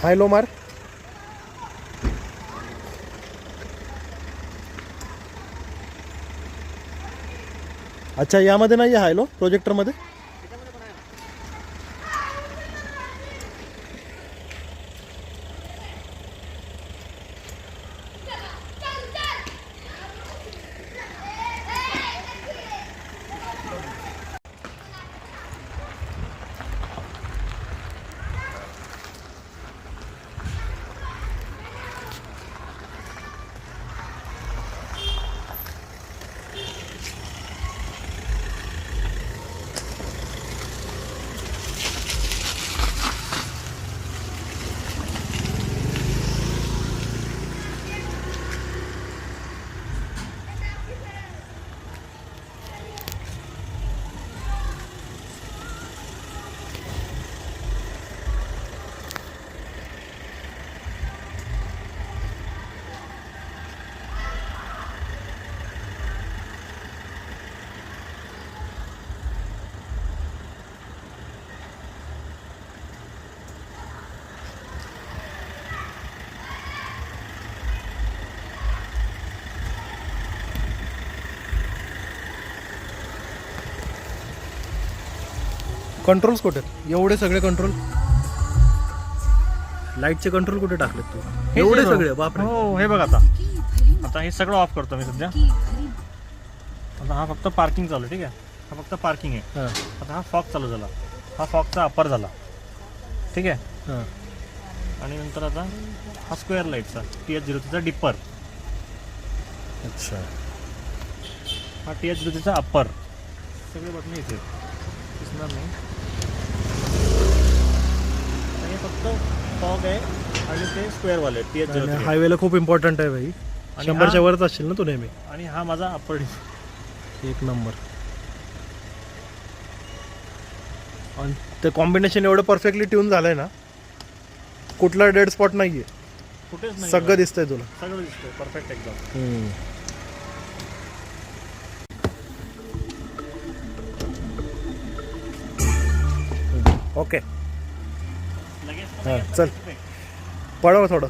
हाय low मार. अच्छा यामध्ये नाही आहे हायलो प्रोजेक्टरमध्ये. कंट्रोल्स कुठे आहेत? एवढे सगळे कंट्रोल, लाईटचे कंट्रोल कुठे टाकलेत तू? एवढे सगळे बापरे. हो हे बघ आता आता हे सगळं ऑफ करतो मी सध्या. आता हा फक्त पार्किंग चालू आहे, ठीक आहे. हा फक्त पार्किंग आहे. आता हा फॉग चालू झाला, हा फॉगचा अपर झाला, ठीक आहे. आणि नंतर आता हा स्क्वेअर लाईटचा TH03चा डिपर. अच्छा हा TH03चा अप्पर. सगळे बटन इथे दिसणार नाही. हे फक्त फॉग आहे आणि ते स्क्वेअरवाले TH03. हायवेला खूप इम्पॉर्टंट आहे भाई. 100च्या वरच असशील ना तू नेहमी. आणि हा माझा अप्पर. एक नंबर. आणि ते कॉम्बिनेशन एवढं परफेक्टली ट्यून झालंय ना, कुठला डेड स्पॉट नाहीये. कुठेच नाही, सगळं दिसतंय तुला. सगळं दिसतंय परफेक्ट एकदम. ओके लगेच हां चल पळव थोडं.